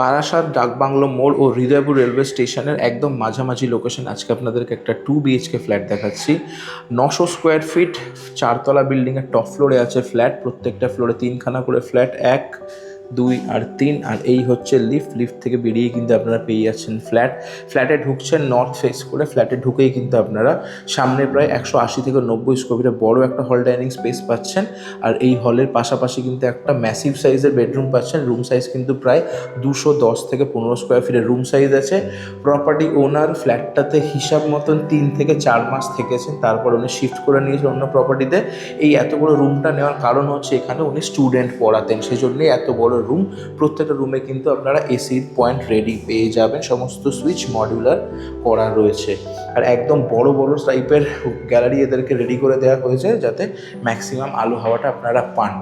বারাসাত ডাকবাংলো মোড় ও হৃদয়পুর রেলওয়ে স্টেশনের একদম মাঝামাঝি লোকেশন। আজকে আপনাদেরকে একটা 2 BHK ফ্ল্যাট দেখাচ্ছি। 900 স্কোয়ার ফিট, 4তলা বিল্ডিংয়ের টপ ফ্লোরে আছে ফ্ল্যাট। প্রত্যেকটা ফ্লোরে 3খানা করে ফ্ল্যাট, 1, 2 আর 3। আর এই হচ্ছে লিফট থেকে বেরিয়ে কিন্তু আপনারা পেয়ে যাচ্ছেন ফ্ল্যাটে ঢুকছেন নর্থ ফেস করে। ফ্ল্যাটে ঢুকেই কিন্তু আপনারা সামনে প্রায় 180 থেকে 90 স্কোয়ার ফিটের বড় একটা হল ডাইনিং স্পেস পাচ্ছেন। আর এই হলের পাশাপাশি কিন্তু একটা ম্যাসিভ সাইজের বেডরুম পাচ্ছেন। রুম সাইজ কিন্তু প্রায় 210 থেকে 15 স্কোয়ার ফিটের রুম সাইজ আছে। প্রপার্টি ওনার ফ্ল্যাটটাতে হিসাব মতন 3 থেকে 4 মাস থেকেছেন, তারপর উনি শিফট করে নিয়েছেন অন্য প্রপার্টিতে। এই এত বড় রুমটা নেওয়ার কারণ হচ্ছে এখানে উনি স্টুডেন্ট পড়াতেন, সেই জন্যই এত বড় রুম। প্রত্যেকটা রুমে কিন্তু আপনারা এসির পয়েন্ট রেডি পেয়ে যাবেন, সমস্ত সুইচ মডিউলার করা রয়েছে। আর একদম বড় বড় টাইপের গ্যালারি এদেরকে রেডি করে দেওয়া হয়েছে যাতে ম্যাক্সিমাম আলো হাওয়াটা আপনারা পান।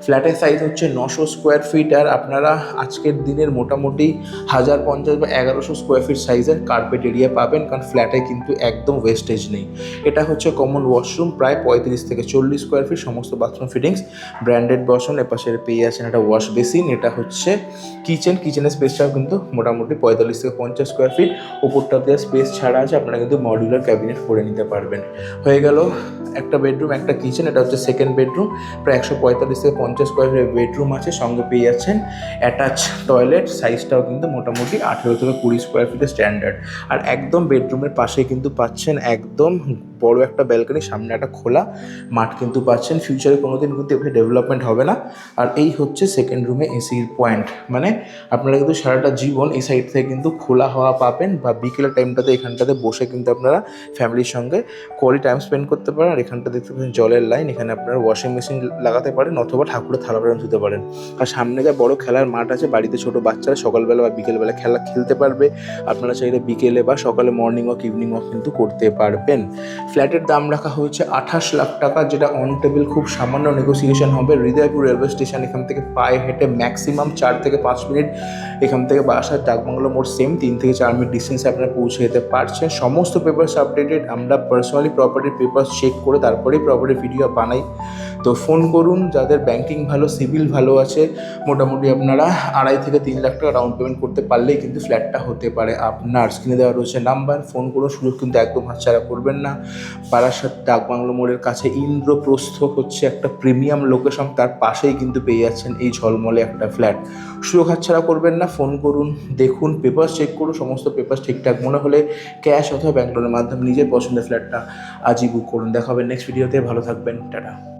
ফ্ল্যাটের সাইজ হচ্ছে 900 স্কোয়ার ফিট। আর আপনারা আজকের দিনের মোটামুটি 1050 বা 1100 স্কোয়ার ফিট সাইজের কার্পেট এরিয়া পাবেন, কারণ ফ্ল্যাটে কিন্তু একদম ওয়েস্টেজ নেই। এটা হচ্ছে কমন ওয়াশরুম, প্রায় 35 থেকে 40 স্কোয়ার ফিট, সমস্ত বাথরুম ফিটিংস ব্র্যান্ডেড বসানো। এপাশে পেয়ে যাচ্ছেন একটা ওয়াশ বেসিন। এটা হচ্ছে কিচেনের স্পেসটাও কিন্তু মোটামুটি 45 থেকে 50 স্কোয়ার ফিট। ওপরটা দিয়ে স্পেস ছাড়া আছে, আপনারা কিন্তু মডিউলার ক্যাবিনেট করে নিতে পারবেন। হয়ে গেল একটা বেডরুম, একটা কিচেন। এটা হচ্ছে সেকেন্ড বেডরুম, প্রায় 145 থেকে 50 স্কোয়ার ফিটের বেডরুম আছে। সঙ্গে পেয়ে যাচ্ছেন অ্যাটাচ টয়লেট, সাইজটাও কিন্তু মোটামুটি 18 থেকে 20 স্কোয়ার ফিটের স্ট্যান্ডার্ড। আর একদম বেডরুমের পাশে কিন্তু পাচ্ছেন একদম বড় একটা ব্যালকনি, সামনে একটা খোলা মাঠ কিন্তু পাচ্ছেন। ফিউচারে কোনোদিন কিন্তু এভাবে ডেভেলপমেন্ট হবে না। আর এই হচ্ছে সেকেন্ড রুমে এসির পয়েন্ট, মানে আপনারা কিন্তু সারাটা জীবন এই সাইড থেকে কিন্তু খোলা হাওয়া পাবেন, বা বিকেলের টাইমটাতে এখানটাতে বসে কিন্তু আপনারা ফ্যামিলির সঙ্গে কোয়ালিটি টাইম স্পেন্ড করতে পারেন। আর এখানটা দেখতে পাচ্ছেন জলের লাইন, এখানে আপনারা ওয়াশিং মেশিন লাগাতে পারেন অথবা ঠাকুরের থালা বাসন ধুতে পারেন। আর সামনে যা বড় খেলার মাঠ আছে, বাড়িতে ছোটো বাচ্চারা সকালবেলা বা বিকেলবেলা খেলতে পারবে। আপনারা চাইলে বিকেলে বা সকালে মর্নিং ওয়াক, ইভিনিং ওয়াক কিন্তু করতে পারবেন। ফ্ল্যাটের দাম রাখা হয়েছে 28 লাখ টাকা, যেটা অন টেবিল খুব সামান্য নেগোসিয়েশন হবে। হৃদয়পুর রেলওয়ে স্টেশন, এখান থেকে পায়ে হেঁটে ম্যাক্সিমাম 4 থেকে 5 মিনিট। এখান থেকে বারাসাত ডাকবাংলো মোড় সেম 3 থেকে 4 মিনিট ডিস্টেন্সে আপনারা পৌঁছে যেতে পারছেন। সমস্ত পেপারস আপডেটেড, আমরা পার্সোনালি প্রপার্টির পেপারস চেক করে তারপরেই প্রপার্টির ভিডিও বানাই। তো ফোন করুন যাদের ব্যাংকিং ভালো, সিভিল ভালো আছে। মোটামুটি আপনারা 2.5 থেকে 3 লাখ টাকা ডাউন পেমেন্ট করতে পারলেই কিন্তু ফ্ল্যাটটা হতে পারে আপনার। স্ক্রিনে দেওয়া রয়েছে নাম্বার, ফোন করুন। সুযোগ কিন্তু একদম হাতছাড়া করবেন না। বারাসাত ডাকবাংলো মোড়ের কাছে ইন্দ্রপ্রস্থ হচ্ছে একটা প্রিমিয়াম লোকেশন, তার পাশেই কিন্তু পেয়ে যাচ্ছেন এই ঝলমলে একটা ফ্ল্যাট। সুযোগ হাতছাড়া করবেন না, ফোন করুন, দেখুন, পেপার চেক করুন। সমস্ত পেপার ঠিকঠাক মনে হলে ক্যাশ অথবা ব্যাংক লোনের মাধ্যমে নিজের পছন্দের ফ্ল্যাটটা আজই বুক করুন। দেখা হবে নেক্সট ভিডিওতে। ভালো থাকবেন, টাটা।